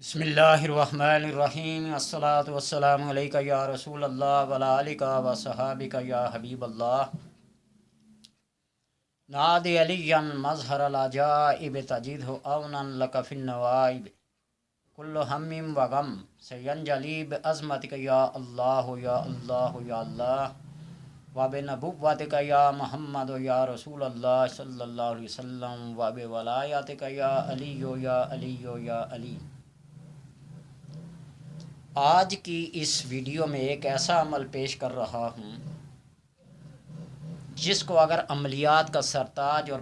بسم اللہ الرحمن الرحیم الصلاۃ والسلام علیکہ یا رسول اللہ وعلی آلکہ و صحابکہ یا حبیب اللہ نادی علی مظہر العجائب تجدہ اونا لک فی النوائب کل ہم و غم سینجلی بعظمتک یا اللہ یا اللہ یا اللہ وبنبوتک یا محمد یا رسول اللہ صلی اللہ علیہ وسلم وبولایتک یا علی یا علی یا علی۔ آج کی اس ویڈیو میں ایک ایسا عمل پیش کر رہا ہوں جس کو اگر عملیات کا سرتاج اور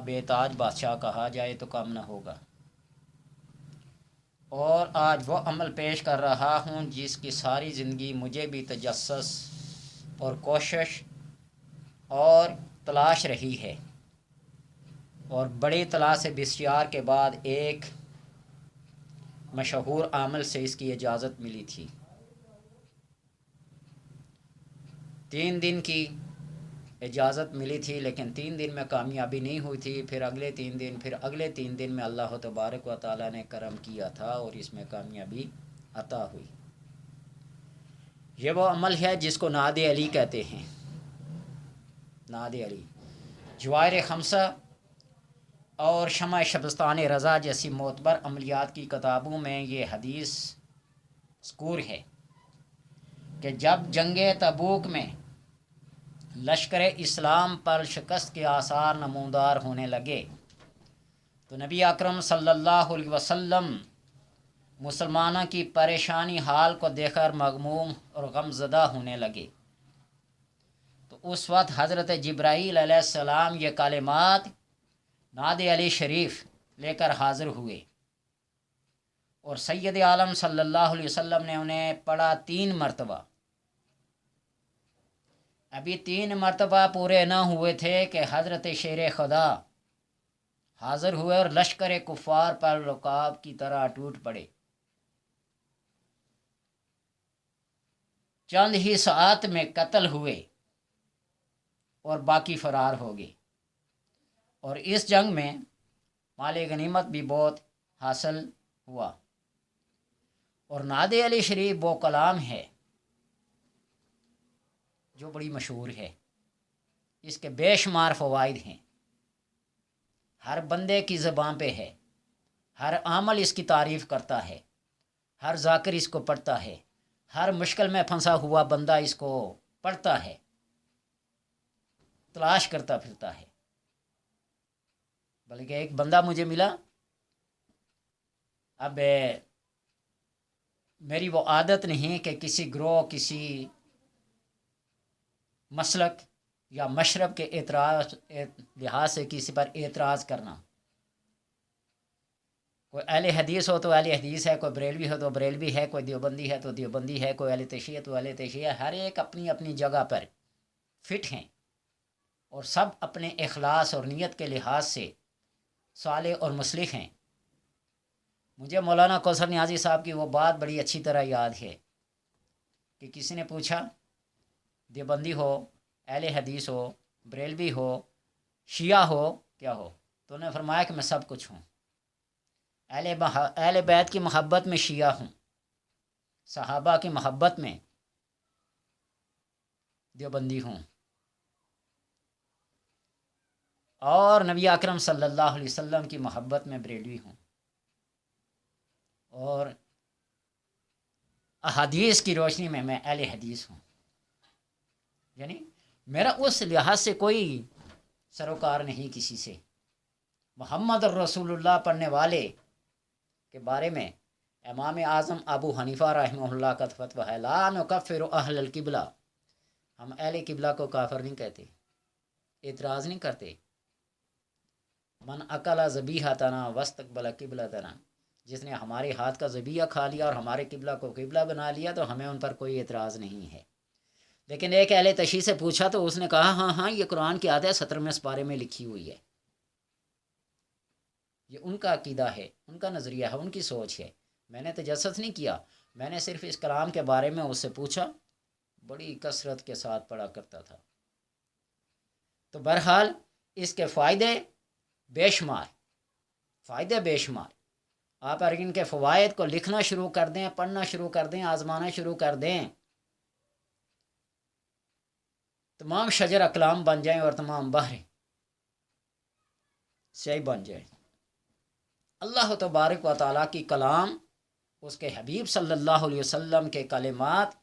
بے تاج بادشاہ کہا جائے تو کم نہ ہوگا، اور آج وہ عمل پیش کر رہا ہوں جس کی ساری زندگی مجھے بھی تجسس اور کوشش اور تلاش رہی ہے، اور بڑی تلاش بسیار کے بعد ایک مشہور عامل سے اس کی اجازت ملی تھی۔ 3 دن کی اجازت ملی تھی، لیکن 3 دن میں کامیابی نہیں ہوئی تھی، پھر اگلے 3 دن، پھر اگلے 3 دن میں اللہ تبارک و تعالیٰ نے کرم کیا تھا اور اس میں کامیابی عطا ہوئی۔ یہ وہ عمل ہے جس کو ناد علی کہتے ہیں۔ ناد علی، جواہر خمسہ اور شمع شبستان رضا جیسی معتبر عملیات کی کتابوں میں یہ حدیث مذکور ہے کہ جب جنگ تبوک میں لشکر اسلام پر شکست کے آثار نمودار ہونے لگے تو نبی اکرم صلی اللہ علیہ وسلم مسلمانوں کی پریشانی حال کو دیکھ کر مغموم اور غم زدہ ہونے لگے۔ تو اس وقت حضرت جبرائیل علیہ السلام یہ کلمات ناد علی شریف لے کر حاضر ہوئے، اور سید عالم صلی اللہ علیہ وسلم نے انہیں پڑھا 3 مرتبہ۔ ابھی 3 مرتبہ پورے نہ ہوئے تھے کہ حضرت شیر خدا حاضر ہوئے اور لشکر کفار پر رکاب کی طرح ٹوٹ پڑے۔ چند ہی ساعت میں قتل ہوئے اور باقی فرار ہو گئے، اور اس جنگ میں مال غنیمت بھی بہت حاصل ہوا۔ اور ناد علی شریف وہ کلام ہے جو بڑی مشہور ہے، اس کے بے شمار فوائد ہیں، ہر بندے کی زبان پہ ہے، ہر عامل اس کی تعریف کرتا ہے، ہر ذاکر اس کو پڑھتا ہے، ہر مشکل میں پھنسا ہوا بندہ اس کو پڑھتا ہے، تلاش کرتا پھرتا ہے۔ بلکہ ایک بندہ مجھے ملا، اب میری وہ عادت نہیں کہ کسی گروہ، کسی مسلک یا مشرب کے لحاظ سے کسی پر اعتراض کرنا۔ کوئی اہل حدیث ہو تو اہل حدیث ہے، کوئی بریلوی ہو تو بریلوی ہے، کوئی دیوبندی ہے تو دیوبندی ہے، کوئی اہل تشیع تو اہل تشیع ہے، ہر ایک اپنی اپنی جگہ پر فٹ ہیں، اور سب اپنے اخلاص اور نیت کے لحاظ سے صالح اور مصلح ہیں۔ مجھے مولانا کوثر نیازی صاحب کی وہ بات بڑی اچھی طرح یاد ہے کہ کسی نے پوچھا دیوبندی ہو، اہل حدیث ہو، بریلوی ہو، شیعہ ہو، کیا ہو؟ تو انہوں نے فرمایا کہ میں سب کچھ ہوں۔ اہل بیت کی محبت میں شیعہ ہوں، صحابہ کی محبت میں دیوبندی ہوں، اور نبی اکرم صلی اللہ علیہ وسلم کی محبت میں بریلوی ہوں، اور احادیث کی روشنی میں میں اہل حدیث ہوں۔ یعنی میرا اس لحاظ سے کوئی سروکار نہیں کسی سے۔ محمد الرسول اللہ پڑھنے والے کے بارے میں امام اعظم ابو حنیفہ رحمہ اللہ کا فتویٰ ہے، لا نکفر اہل القبلہ، ہم اہل قبلہ کو کافر نہیں کہتے، اعتراض نہیں کرتے۔ من اکل ذبیحتنا واستقبل قبلتنا، جس نے ہمارے ہاتھ کا ذبیحہ کھا لیا اور ہمارے قبلہ کو قبلہ بنا لیا تو ہمیں ان پر کوئی اعتراض نہیں ہے۔ لیکن ایک اہل تشیع سے پوچھا تو اس نے کہا ہاں ہاں یہ قرآن کی آیت 17ویں سپارے میں لکھی ہوئی ہے۔ یہ ان کا عقیدہ ہے، ان کا نظریہ ہے، ان کی سوچ ہے، میں نے تجسس نہیں کیا، میں نے صرف اس کلام کے بارے میں اس سے پوچھا، بڑی کثرت کے ساتھ پڑھا کرتا تھا۔ تو بہرحال اس کے فائدے بے شمار، فائدے بے شمار، آپ اگر ان کے فوائد کو لکھنا شروع کر دیں، پڑھنا شروع کر دیں، آزمانا شروع کر دیں، تمام شجر اقلام بن جائیں اور تمام بحریں سیاہی بن جائیں۔ اللہ تبارک و تعالیٰ کی کلام، اس کے حبیب صلی اللہ علیہ وسلم کے کلمات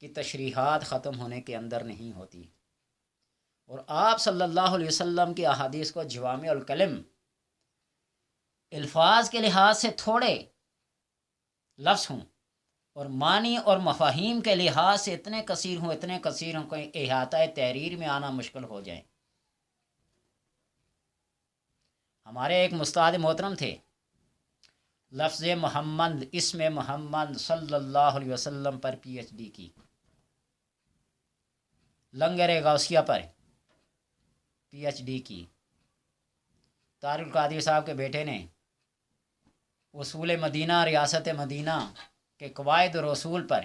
کی تشریحات ختم ہونے کے اندر نہیں ہوتی، اور آپ صلی اللہ علیہ وسلم کی احادیث کو جوامع الکلم، الفاظ کے لحاظ سے تھوڑے لفظ ہوں اور معنی اور مفاہیم کے لحاظ سے اتنے کثیر ہوں کہ احاطہ تحریر میں آنا مشکل ہو جائیں۔ ہمارے ایک مستاد محترم تھے، لفظ محمد، اسم محمد صلی اللہ علیہ وسلم پر پی ایچ ڈی کی، لنگر غوثیہ پر پی ایچ ڈی کی۔ طارق القادری صاحب کے بیٹے نے اصول مدینہ، ریاست مدینہ کے قواعد اور اصول پر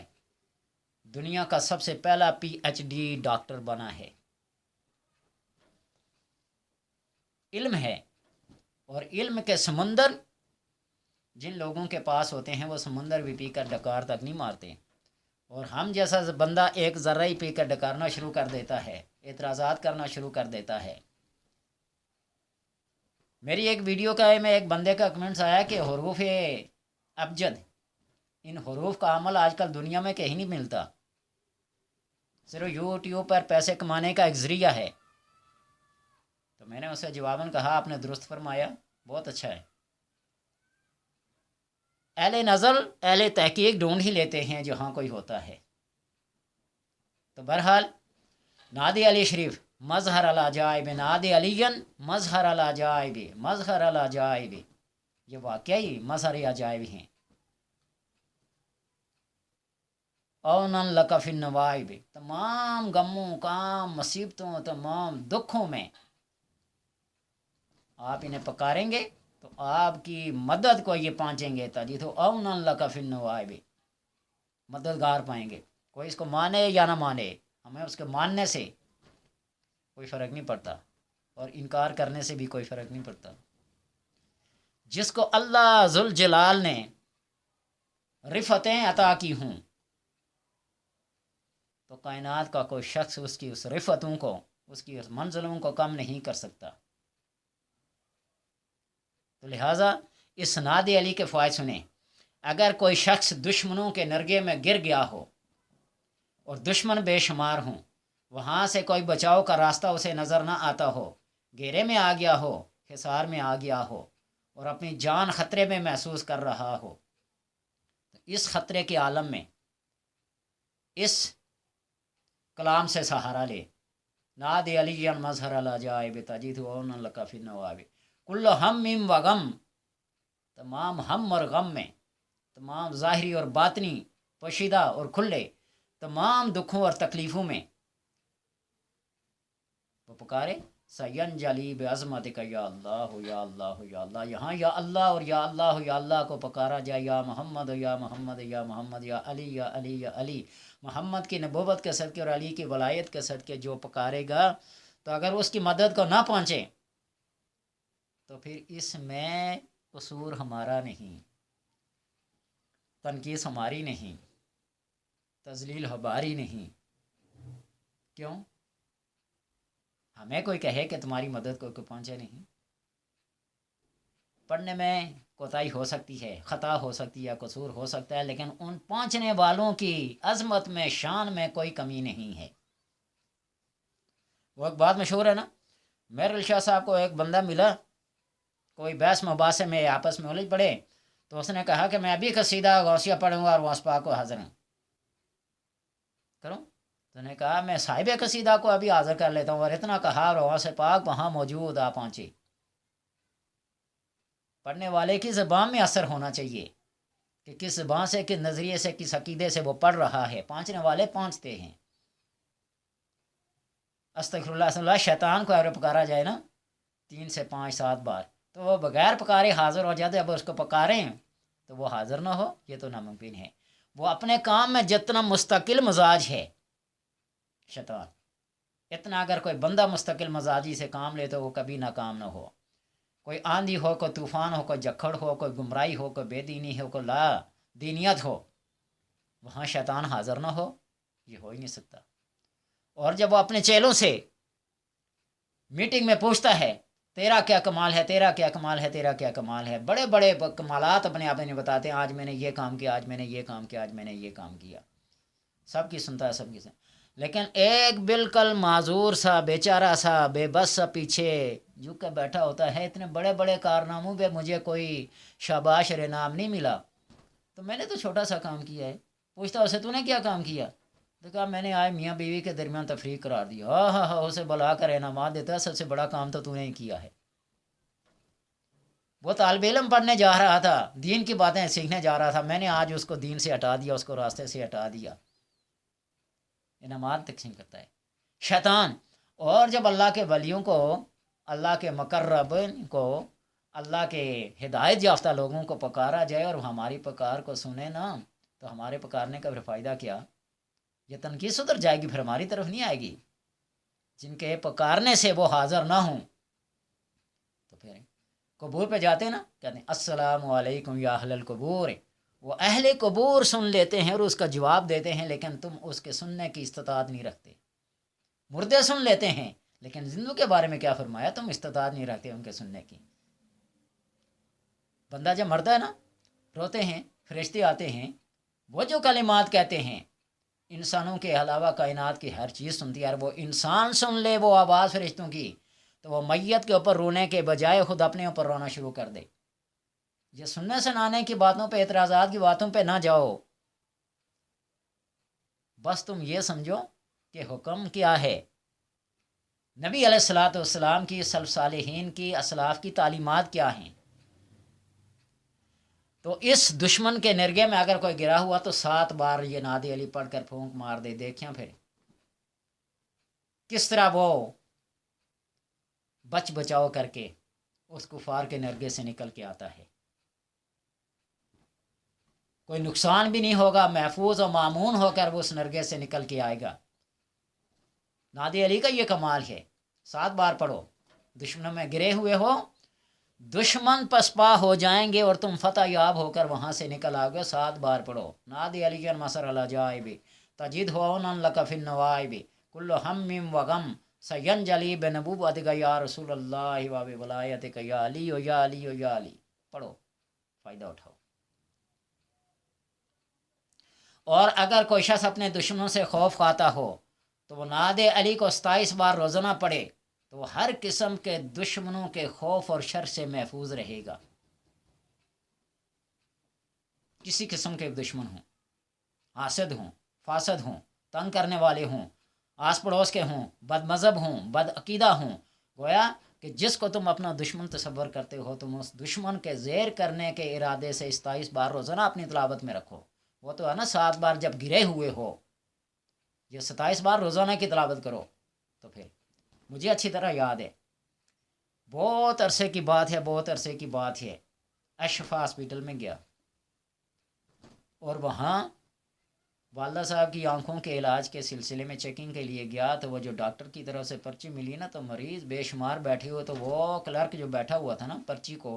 دنیا کا سب سے پہلا پی ایچ ڈی ڈاکٹر بنا ہے۔ علم ہے، اور علم کے سمندر جن لوگوں کے پاس ہوتے ہیں وہ سمندر بھی پی کر ڈکار تک نہیں مارتے، اور ہم جیسا بندہ ایک ذرہ ہی پی کر ڈکارنا شروع کر دیتا ہے، اعتراضات کرنا شروع کر دیتا ہے۔ میری ایک ویڈیو کا میں ایک بندے کا کمنٹس آیا کہ حروف ابجد، ان حروف کا عمل آج کل دنیا میں کہیں نہیں ملتا، صرف یوٹیوب پر پیسے کمانے کا ایک ذریعہ ہے۔ تو میں نے اسے جواباً کہا آپ نے درست فرمایا، بہت اچھا ہے۔ اہل نظر، اہل تحقیق ڈھونڈ ہی لیتے ہیں جہاں کوئی ہوتا ہے۔ تو بہرحال نادی علی شریف، مظہر العجائب، نادی علی مظہر العجائب، مظہر العجائب، یہ واقعی مظہر عجائب ہیں۔ اونن لک فی النوائب، تمام غموں، کام، مصیبتوں، تمام دکھوں میں آپ انہیں پکاریں گے تو آپ کی مدد کو یہ پہنچیں گے، تاجی تو اونن لک فی النوائب، مددگار پائیں گے۔ کوئی اس کو مانے یا نہ مانے، ہمیں اس کے ماننے سے کوئی فرق نہیں پڑتا، اور انکار کرنے سے بھی کوئی فرق نہیں پڑتا۔ جس کو اللہ ذوالجلال نے رفتیں عطا کی ہوں تو کائنات کا کوئی شخص اس کی اس رفتوں کو، اس کی اس منزلوں کو کم نہیں کر سکتا۔ تو لہٰذا اس نادی علی کے فوائد سنیں۔ اگر کوئی شخص دشمنوں کے نرگے میں گر گیا ہو اور دشمن بے شمار ہوں، وہاں سے کوئی بچاؤ کا راستہ اسے نظر نہ آتا ہو، گھیرے میں آ گیا ہو، حصار میں آ گیا ہو، اور اپنی جان خطرے میں محسوس کر رہا ہو، تو اس خطرے کے عالم میں اس کلام سے سہارا لے، نادی علی مظہر العجائب تجد اون لک فی النوائب، کل ہم و غم، تمام ہم اور غم میں، تمام ظاہری اور باطنی، پوشیدہ اور کھلے تمام دکھوں اور تکلیفوں میں وہ پکارے، سین جلی بعظمتک یا اللہ یا اللہ یا اللہ، یہاں یا اللہ اور یا اللہ کو پکارا جائے، یا محمد یا محمد یا محمد، یا علی یا علی یا علی۔ محمد کی نبوت کے صدقے اور علی کی ولایت کے صدقے جو پکارے گا، تو اگر اس کی مدد کو نہ پہنچے تو پھر اس میں قصور ہمارا نہیں، تنقیص ہماری نہیں، تذلیل ہماری نہیں۔ کیوں؟ ہمیں کوئی کہے کہ تمہاری مدد کو پہنچے نہیں۔ پڑھنے میں کوتاہی ہو سکتی ہے، خطا ہو سکتی ہے، قصور ہو سکتا ہے، لیکن ان پہنچنے والوں کی عظمت میں، شان میں کوئی کمی نہیں ہے۔ وہ ایک بات مشہور ہے نا، میر علی شاہ صاحب کو ایک بندہ ملا، کوئی بحث مباحثے میں آپس میں الجھ پڑے، تو اس نے کہا کہ میں ابھی قصیدہ غوثیہ پڑھوں گا اور غوث پاک کو حاضر ہوں کروں۔ تو نے کہا میں صاحب قصیدہ کو ابھی حاضر کر لیتا ہوں، اور اتنا کہا اور غوث پاک وہاں موجود آ پہنچے۔ پڑھنے والے کی زبان میں اثر ہونا چاہیے کہ کس زبان سے، کس نظریے سے، کس عقیدے سے وہ پڑھ رہا ہے، پہنچنے والے پہنچتے ہیں۔ استغفر اللہ صلی اللہ، شیطان کو اگر پکارا جائے نا 3 سے 5 7 بار تو وہ بغیر پکارے حاضر ہو جاتے، اب اس کو پکاریں تو وہ حاضر نہ ہو، یہ تو ناممکن ہے۔ وہ اپنے کام میں جتنا مستقل مزاج ہے شیطان، اتنا اگر کوئی بندہ مستقل مزاجی سے کام لے تو وہ کبھی ناکام نہ ہو۔ کوئی آندھی ہو، کوئی طوفان ہو، کوئی جکھڑ ہو، کوئی گمراہی ہو، کوئی بے دینی ہو، کوئی لا دینیت ہو، وہاں شیطان حاضر نہ ہو، یہ ہو ہی نہیں سکتا۔ اور جب وہ اپنے چیلوں سے میٹنگ میں پوچھتا ہے تیرا کیا کمال ہے، تیرا کیا کمال ہے، تیرا کیا کمال ہے، بڑے بڑے کمالات اپنے آپ میں بتاتے ہیں، آج میں نے یہ کام کیا، آج میں نے یہ کام کیا، آج میں نے یہ کام کیا، سب کی سنتا ہے، سب کی سنتا، لیکن ایک بالکل معذور سا بیچارہ سا بے بس سا پیچھے جھک کے بیٹھا ہوتا ہے، اتنے بڑے بڑے کارناموں پہ مجھے کوئی شاباش اور انعام نہیں ملا، تو میں نے تو چھوٹا سا کام کیا ہے۔ پوچھتا اسے تو نے کیا کام کیا؟ تو کہا میں نے آئے میاں بیوی کے درمیان تفریق قرار دیا۔ ہاں ہاں ہاں، اسے بلا کر انعامات دیتا ہے، سب سے بڑا کام تو نے ہی کیا ہے۔ وہ طالب علم پڑھنے جا رہا تھا، دین کی باتیں سیکھنے جا رہا تھا، میں نے آج اس کو دین سے ہٹا دیا، اس کو راستے سے ہٹا دیا۔ انعامات تقسیم کرتا ہے شیطان۔ اور جب اللہ کے ولیوں کو، اللہ کے مقرب کو، اللہ کے ہدایت یافتہ لوگوں کو پکارا جائے اور ہماری پکار کو سنے نا، تو ہمارے پکارنے کا پھر فائدہ کیا؟ یہ تنقید ستر جائے گی، پھر ہماری طرف نہیں آئے گی۔ جن کے پکارنے سے وہ حاضر نہ ہوں تو پھر قبور پہ جاتے ہیں نا، کہتے ہیں السلام علیکم یا اہل القبور، وہ اہل قبور سن لیتے ہیں اور اس کا جواب دیتے ہیں، لیکن تم اس کے سننے کی استطاعت نہیں رکھتے۔ مردے سن لیتے ہیں لیکن زندوں کے بارے میں کیا فرمایا، تم استطاعت نہیں رکھتے ان کے سننے کی۔ بندہ جب مرتا ہے نا، روتے ہیں، فرشتے آتے ہیں، وہ جو کلمات کہتے ہیں انسانوں کے علاوہ کائنات کی ہر چیز سنتی ہے، اور وہ انسان سن لے وہ آواز فرشتوں کی، تو وہ میت کے اوپر رونے کے بجائے خود اپنے اوپر رونا شروع کر دے۔ یہ سننے سنانے کی باتوں پہ، اعتراضات کی باتوں پہ نہ جاؤ، بس تم یہ سمجھو کہ حکم کیا ہے، نبی علیہ الصلوۃ والسلام کی، سلف صالحین کی، اسلاف کی تعلیمات کیا ہیں۔ تو اس دشمن کے نرگے میں اگر کوئی گرا ہوا تو 7 بار یہ ناد علی پڑھ کر پھونک مار دے، دیکھیں پھر کس طرح وہ بچ بچاؤ کر کے اس کفار کے نرگے سے نکل کے آتا ہے۔ کوئی نقصان بھی نہیں ہوگا، محفوظ و مامون ہو کر وہ اس نرگے سے نکل کے آئے گا۔ نادی علی کا یہ کمال ہے۔ 7 بار پڑھو، دشمنوں میں گرے ہوئے ہو، دشمن پسپا ہو جائیں گے اور تم فتح یاب ہو کر وہاں سے نکل آؤ گے، 7 بار پڑھو۔ نادی علی جن مسر الجائب تجد ہون لک فی النوائب کل ہم وغم سینجلی بنبوتک یا رسول اللہ و بولایتک یا علی و یا علی و یا علی، پڑھو، فائدہ اٹھاؤ۔ اور اگر کوئی شخص اپنے دشمنوں سے خوف کھاتا ہو تو وہ ناد علی کو 27 بار روزانہ پڑھے، تو وہ ہر قسم کے دشمنوں کے خوف اور شر سے محفوظ رہے گا۔ کسی قسم کے دشمن ہوں، حاسد ہوں، فاسد ہوں، تنگ کرنے والے ہوں، آس پڑوس کے ہوں، بد مذہب ہوں، بد عقیدہ ہوں، گویا کہ جس کو تم اپنا دشمن تصور کرتے ہو، تم اس دشمن کے زیر کرنے کے ارادے سے 27 بار روزانہ اپنی تلاوت میں رکھو۔ وہ تو ہے نا 7 بار جب گرے ہوئے ہو، یہ 27 بار روزانہ کی تلاوت کرو۔ تو پھر مجھے اچھی طرح یاد ہے، بہت عرصے کی بات ہے، بہت عرصے کی بات ہے، اشفا ہاسپٹل میں گیا اور وہاں والدہ صاحب کی آنکھوں کے علاج کے سلسلے میں چیکنگ کے لیے گیا، تو وہ جو ڈاکٹر کی طرف سے پرچی ملی نا، تو مریض بے شمار بیٹھے ہوئے، تو وہ کلرک جو بیٹھا ہوا تھا نا، پرچی کو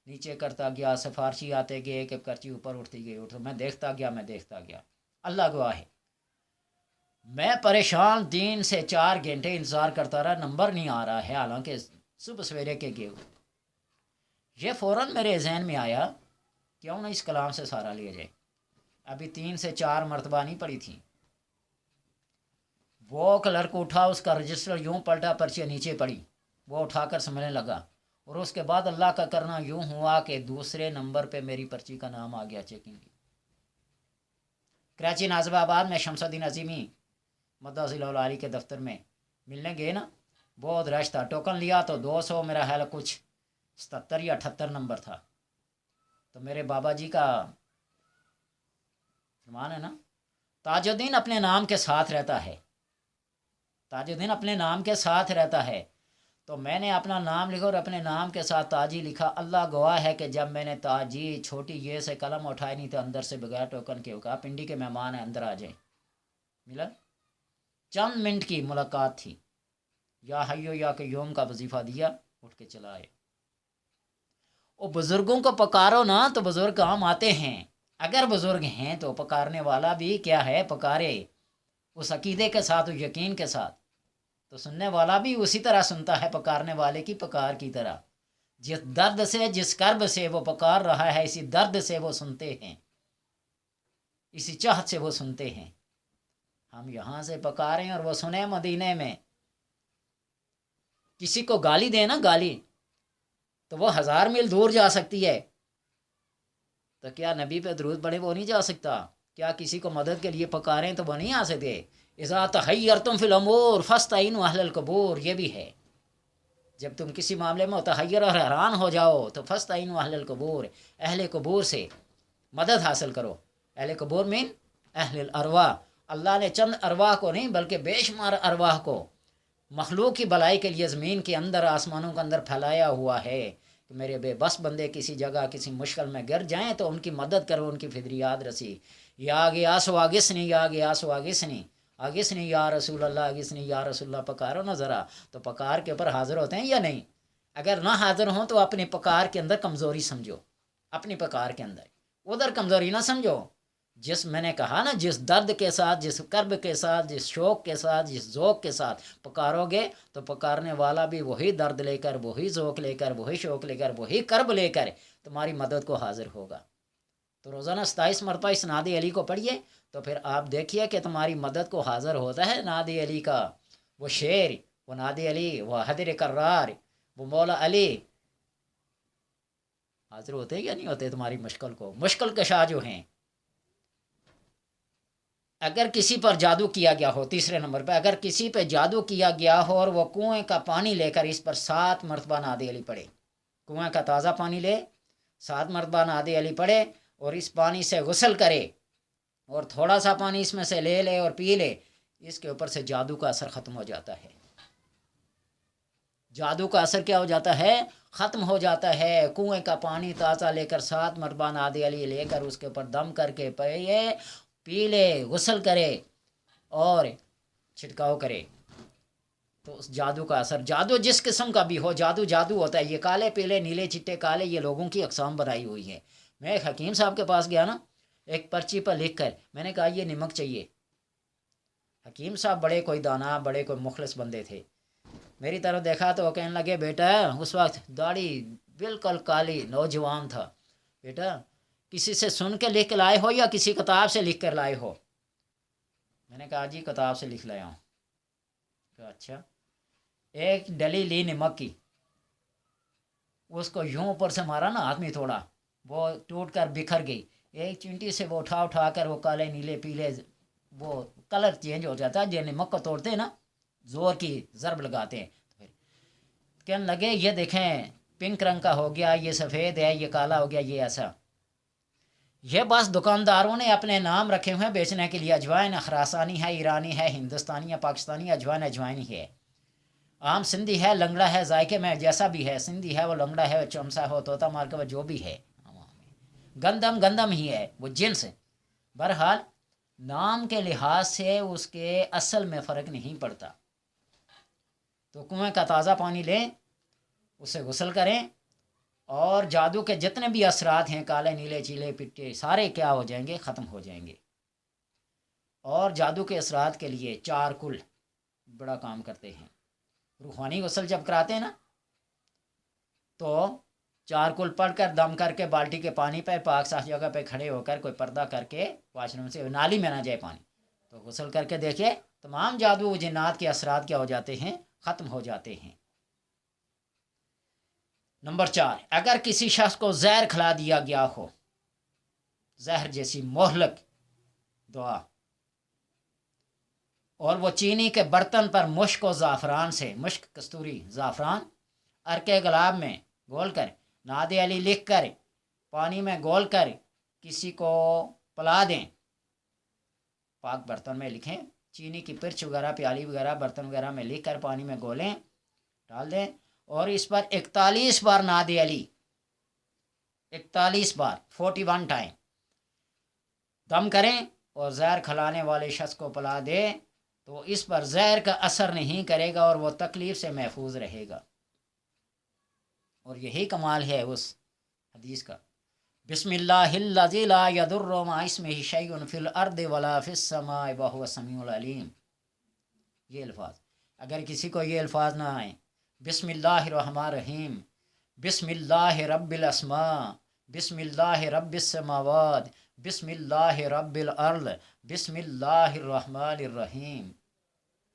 نیچے کرتا گیا، سفارشی آتے گئے کہ پرچی اوپر اٹھتی گئی، میں دیکھتا گیا، اللہ گواہ ہے میں پریشان 3 سے 4 گھنٹے انتظار کرتا رہا، نمبر نہیں آ رہا ہے، حالانکہ صبح سویرے کے گئے ہوئے۔ یہ فوراً میرے ذہن میں آیا کیوں نہ اس کلام سے سہارا لیا جائے، ابھی 3 سے 4 مرتبہ نہیں پڑی تھی۔ وہ کلرک اٹھا، اس کا رجسٹر یوں پلٹا، پرچی نیچے پڑی، وہ اٹھا کر سمجھنے لگا، اور اس کے بعد اللہ کا کرنا یوں ہوا کہ دوسرے نمبر پہ میری پرچی کا نام آ گیا چیکنگ کی۔ کراچی نازم آباد میں شمس الدین عظیمی مدعا ضلع العالی کے دفتر میں ملنے گئے نا، بہت رش تھا، ٹوکن لیا تو 200 میرا خیال کچھ 77 یا 78 نمبر تھا۔ تو میرے بابا جی کا فرمان ہے نا، تاج الدین اپنے نام کے ساتھ رہتا ہے، تاج الدین اپنے نام کے ساتھ رہتا ہے، تو میں نے اپنا نام لکھا اور اپنے نام کے ساتھ تاجی لکھا۔ اللہ گواہ ہے کہ جب میں نے تاجی چھوٹی یہ سے قلم اٹھائی نہیں تو اندر سے بغیر ٹوکن کے کہا پنڈی کے مہمان ہیں اندر آ جائیں، ملا۔ چند منٹ کی ملاقات تھی، یا حیو یا قیوم کا وظیفہ دیا، اٹھ کے چلا آئے۔ وہ بزرگوں کو پکارو نا تو بزرگ کام آتے ہیں. اگر بزرگ ہیں تو پکارنے والا بھی کیا ہے، پکارے اس عقیدے کے ساتھ، اس یقین کے ساتھ، تو سننے والا بھی اسی طرح سنتا ہے پکارنے والے کی پکار کی طرح. جس درد سے، جس کرب سے وہ پکار رہا ہے، اسی درد سے وہ سنتے ہیں، اسی چاہت سے وہ سنتے ہیں. ہم یہاں سے پکاریں اور وہ سنیں مدینے میں. کسی کو گالی دے نا، گالی، تو وہ 1000 میل دور جا سکتی ہے، تو کیا نبی پہ درود پڑھے وہ نہیں جا سکتا؟ کیا کسی کو مدد کے لیے پکاریں تو وہ نہیں آ سکتے؟ اذا تحیرتم فی الامور فاستعینوا اہل القبور، یہ بھی ہے. جب تم کسی معاملے میں متحیر اور حیران ہو جاؤ تو فاستعینوا اہل القبور، اہل قبور سے مدد حاصل کرو. اہل قبور مین اہل الارواح. اللہ نے چند ارواح کو نہیں بلکہ بے شمار ارواح کو مخلوق کی بلائی کے لیے زمین کے اندر، آسمانوں کے اندر پھیلایا ہوا ہے کہ میرے بے بس بندے کسی جگہ کسی مشکل میں گر جائیں تو ان کی مدد کرو، ان کی فدریات رسی. یا گیاسو آگسنی، یا گیاسو آگسنی، آگسنی یا رسول اللہ، آگسنی یا رسول اللہ. پکارو نا ذرا. تو پکار کے اوپر حاضر ہوتے ہیں یا نہیں؟ اگر نہ حاضر ہوں تو اپنی پکار کے اندر کمزوری سمجھو، اپنی پکار کے اندر ادھر کمزوری نہ سمجھو. جس میں نے کہا نا، جس درد کے ساتھ، جس کرب کے ساتھ، جس شوق کے ساتھ، جس ذوق کے ساتھ پکارو گے تو پکارنے والا بھی وہی درد لے کر، وہی ذوق لے کر، وہی شوق لے کر، وہی کرب لے کر تمہاری مدد کو حاضر ہوگا. تو روزانہ 27 مرتبہ اس نعت علی کو پڑھیے تو پھر آپ دیکھیے کہ تمہاری مدد کو حاضر ہوتا ہے. نعت علی کا وہ شعر، وہ نعت علی، وہ حدر کرار، وہ مولا علی حاضر ہوتے یا نہیں ہوتے تمہاری مشکل کو؟ مشکل کشا جو ہیں. اگر کسی پر جادو کیا گیا ہو، تیسرے نمبر پہ، اگر کسی پہ جادو کیا گیا ہو اور وہ کنویں کا پانی لے کر اس پر 7 مرتبہ نعت علی پڑھے، کنویں کا تازہ پانی لے، 7 مرتبہ نعت علی پڑھے اور اس پانی سے غسل کرے اور تھوڑا سا پانی اس میں سے لے لے اور پی لے، اس کے اوپر سے جادو کا اثر ختم ہو جاتا ہے. جادو کا اثر کیا ہو جاتا ہے؟ ختم ہو جاتا ہے. کنویں کا پانی تازہ لے کر 7 مرتبہ نعت علی لے کر اس کے اوپر دم کر کے پیے، پی لے، غسل کرے اور چھٹکاؤ کرے تو اس جادو کا اثر، جادو جس قسم کا بھی ہو، جادو جادو ہوتا ہے. یہ کالے پیلے نیلے چٹے کالے، یہ لوگوں کی اقسام بنائی ہوئی ہے. میں ایک حکیم صاحب کے پاس گیا نا، ایک پرچی پر لکھ کر میں نے کہا یہ نمک چاہیے. حکیم صاحب بڑے کوئی دانا، بڑے کوئی مخلص بندے تھے. میری طرف دیکھا تو وہ کہنے لگے بیٹا، اس وقت داڑھی بالکل کالی، نوجوان تھا، بیٹا کسی سے سن کے لکھ کے لائے ہو یا کسی کتاب سے لکھ کر لائے ہو؟ میں نے کہا جی کتاب سے لکھ لایا ہوں. کہا اچھا. ایک ڈلی لی نمک کی، اس کو یوں اوپر سے مارا نا ہاتھ میں تھوڑا، وہ ٹوٹ کر بکھر گئی. ایک چنٹی سے وہ اٹھا کر وہ کالے نیلے پیلے، وہ کلر چینج ہو جاتا ہے. جو نمک کو توڑتے ہیں نا، زور کی ضرب لگاتے ہیں، تو پھر کہنے لگے یہ دیکھیں پنک رنگ کا ہو گیا، یہ سفید ہے، یہ کالا ہو گیا، یہ ایسا. یہ بس دکانداروں نے اپنے نام رکھے ہوئے ہیں بیچنے کے لیے. اجوائن خراسانی ہے، ایرانی ہے، ہندوستانی ہے، پاکستانی اجوائن اجوائنی ہے. عام سندھی ہے، لنگڑا ہے، ذائقے میں جیسا بھی ہے. سندھی ہے وہ لنگڑا ہے، وہ چمسا ہو، طوطا مار کے وہ جو بھی ہے. گندم گندم ہی ہے، وہ جنس ہے. بہرحال نام کے لحاظ سے اس کے اصل میں فرق نہیں پڑتا. تو کنویں کا تازہ پانی لیں، اسے غسل کریں اور جادو کے جتنے بھی اثرات ہیں، کالے نیلے چیلے پٹے، سارے کیا ہو جائیں گے؟ ختم ہو جائیں گے. اور جادو کے اثرات کے لیے 4 کل بڑا کام کرتے ہیں. روحانی غسل جب کراتے ہیں نا تو 4 کل پڑھ کر دم کر کے بالٹی کے پانی پہ پاک صاف جگہ پہ کھڑے ہو کر کوئی پردہ کر کے واش روم سے نالی میں نہ جائے پانی، تو غسل کر کے دیکھیے تمام جادو جنات کے اثرات کیا ہو جاتے ہیں؟ ختم ہو جاتے ہیں. نمبر 4، اگر کسی شخص کو زہر کھلا دیا گیا ہو، زہر جیسی مہلک دعا، اور وہ چینی کے برتن پر مشک و زعفران سے، مشک کستوری زعفران ارکے گلاب میں گول کر، نعت علی لکھ کر پانی میں گول کر کسی کو پلا دیں، پاک برتن میں لکھیں، چینی کی پرچ وغیرہ، پیالی وغیرہ، برتن وغیرہ میں لکھ کر پانی میں گولیں، ڈال دیں اور اس پر 41 بار نعت علی، 41 بار، 41 ٹائم دم کریں اور زہر کھلانے والے شخص کو پلا دیں تو اس پر زہر کا اثر نہیں کرے گا اور وہ تکلیف سے محفوظ رہے گا. اور یہی کمال ہے اس حدیث کا، بسم اللہ الذی لا یضر مع اسمہ شیء فی الارض ولا فی السماء وہو السمیع العلیم. یہ الفاظ، اگر کسی کو یہ الفاظ نہ آئیں، بسم اللہ الرحمن الرحیم، بسم اللہ رب الاسماء، بسم اللہ رب السماوات، بسم اللہ رب الارض، بسم اللہ الرحمن الرحیم،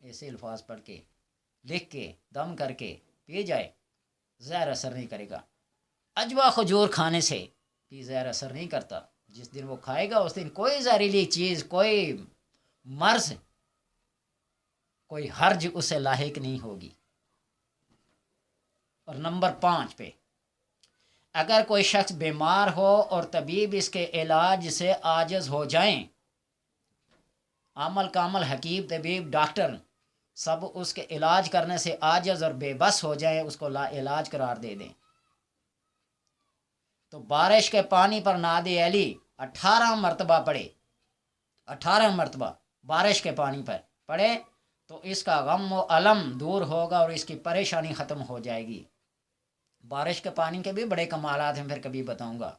ایسے الفاظ پڑھ کے لکھ کے دم کر کے پی جائے، زہر اثر نہیں کرے گا. اجوا کھجور کھانے سے بھی زہر اثر نہیں کرتا. جس دن وہ کھائے گا اس دن کوئی زہریلی چیز، کوئی مرض، کوئی حرج اسے لاحق نہیں ہوگی. اور نمبر 5 پہ، اگر کوئی شخص بیمار ہو اور طبیب اس کے علاج سے عاجز ہو جائیں، عمل کامل حکیم طبیب ڈاکٹر سب اس کے علاج کرنے سے عاجز اور بے بس ہو جائیں، اس کو لا علاج قرار دے دیں، تو بارش کے پانی پر نعت علی 18 مرتبہ پڑھے، 18 مرتبہ بارش کے پانی پر پڑھے تو اس کا غم و الم دور ہوگا اور اس کی پریشانی ختم ہو جائے گی. بارش کے پانی کے بھی بڑے کمالات ہیں، پھر کبھی بتاؤں گا.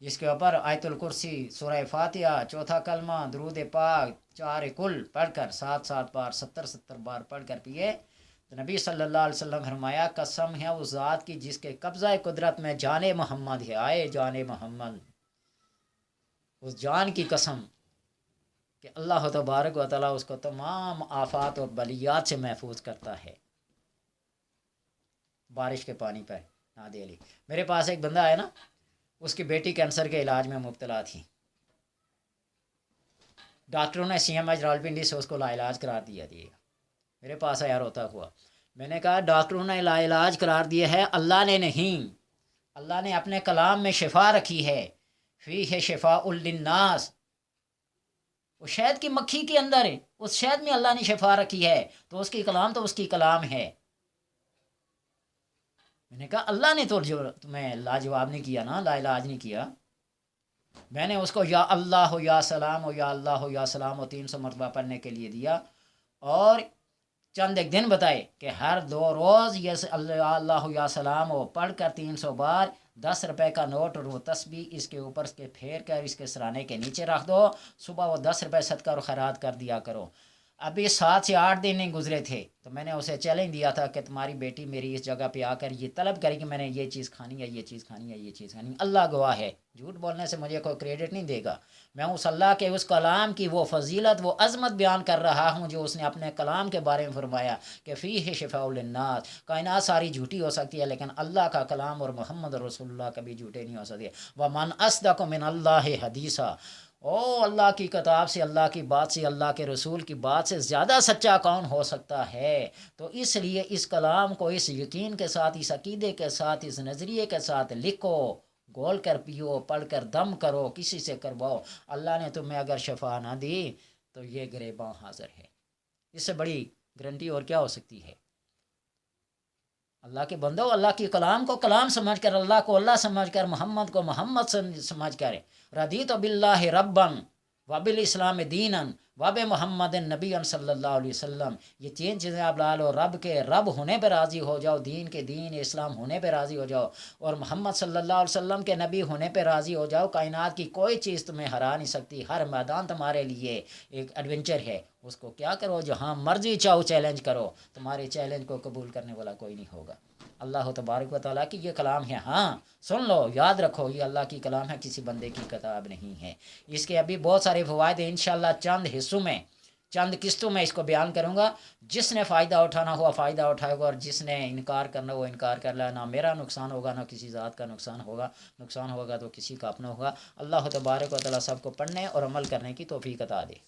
جس کے اوپر آیت الکرسی، سورہ فاتحہ، چوتھا کلمہ، درود پاک 4 کل پڑھ کر 7 بار 70 بار پڑھ کر پیے تو نبی صلی اللہ علیہ وسلم فرمایا قسم ہے اس ذات کی جس کے قبضہ قدرت میں جان محمد ہے، آئے جان محمد، اس جان کی قسم کہ اللہ تبارک و تعالیٰ اس کو تمام آفات اور بلیات سے محفوظ کرتا ہے. بارش کے پانی پر نعت علی. میرے پاس ایک بندہ ہے نا، اس کی بیٹی کینسر کے علاج میں مبتلا تھی. ڈاکٹروں نے سی ایم ایچ راولپنڈی سے اس کو لا علاج قرار دیا. میرے پاس آیا روتا ہوا. میں نے کہا ڈاکٹروں نے لا علاج قرار دیا ہے، اللہ نے نہیں. اللہ نے اپنے کلام میں شفا رکھی ہے، فیہ شفاء للناس. وہ شہد کی مکھی کے اندر ہے، اس شہد میں اللہ نے شفا رکھی ہے، تو اس کی کلام تو اس کی کلام ہے. میں نے کہا اللہ نے تو جو تمہیں لاجواب نہیں کیا نا، لا علاج نہیں کیا. میں نے اس کو یا اللہ ہو یا سلام ہو، یا اللہ ہو یا سلام ہو 300 مرتبہ پڑھنے کے لیے دیا، اور چند ایک دن بتائے کہ ہر 2 روز یہ اللہ ہو یا سلام ہو پڑھ کر 300 بار 10 روپے کا نوٹ اور وہ تسبیح اس کے اوپر اس کے پھیر کر اس کے سرانے کے نیچے رکھ دو، صبح وہ 10 روپے صدقہ اور خیرات کر دیا کرو. ابھی 7 سے 8 دن نہیں گزرے تھے تو میں نے اسے چیلنج دیا تھا کہ تمہاری بیٹی میری اس جگہ پہ آ کر یہ طلب کرے کہ میں نے یہ چیز کھانی ہے، یہ چیز کھانی ہے، یہ چیز کھانی ہے. اللہ گواہ ہے، جھوٹ بولنے سے مجھے کوئی کریڈٹ نہیں دے گا. میں اس اللہ کے اس کلام کی وہ فضیلت، وہ عظمت بیان کر رہا ہوں جو اس نے اپنے کلام کے بارے میں فرمایا کہ فیہ شفاء للناس. کائنات ساری جھوٹی ہو سکتی ہے لیکن اللہ کا کلام اور محمد رسول اللہ کبھی جھوٹے نہیں ہو سکتے. وَمَنْ أَصْدَقُ مِنَ اللَّهِ حَدِيثًا. اللہ کی کتاب سے، اللہ کی بات سے، اللہ کے رسول کی بات سے زیادہ سچا کون ہو سکتا ہے؟ تو اس لیے اس کلام کو اس یقین کے ساتھ، اس عقیدے کے ساتھ، اس نظریے کے ساتھ لکھو، گول کر پیو، پڑھ کر دم کرو، کسی سے کرواؤ. اللہ نے تمہیں اگر شفا نہ دی تو یہ گریباں حاضر ہے. اس سے بڑی گارنٹی اور کیا ہو سکتی ہے؟ اللہ کے بندو، اللہ کے کلام کو کلام سمجھ کر، اللہ کو اللہ سمجھ کر، محمد کو محمد سمجھ کر، رضیت باللہ ربًا وبالاسلام دینا وب محمد نبی صلی اللہ علیہ وسلم. یہ 3 چیزیں آپ لا لو، رب کے رب ہونے پہ راضی ہو جاؤ، دین کے دین اسلام ہونے پہ راضی ہو جاؤ، اور محمد صلی اللہ علیہ وسلم کے نبی ہونے پہ راضی ہو جاؤ. کائنات کی کوئی چیز تمہیں ہرا نہیں سکتی. ہر میدان تمہارے لیے ایک ایڈونچر ہے. اس کو کیا کرو، جہاں مرضی چاہو چیلنج کرو، تمہارے چیلنج کو قبول کرنے والا کوئی نہیں ہوگا. اللہ تبارک و تعالیٰ کی یہ کلام ہے. ہاں سن لو، یاد رکھو، یہ اللہ کی کلام ہے، کسی بندے کی کتاب نہیں ہے. اس کے ابھی بہت سارے فوائد ہیں، انشاءاللہ چند حصوں میں، چند قسطوں میں اس کو بیان کروں گا. جس نے فائدہ اٹھانا ہوا فائدہ اٹھائے گا، اور جس نے انکار کرنا وہ انکار کر لے. نہ میرا نقصان ہوگا، نہ کسی ذات کا نقصان ہوگا. نقصان ہوگا تو کسی کا اپنا ہوگا. اللہ تبارک و تعالیٰ سب کو پڑھنے اور عمل کرنے کی توفیق عطا دے.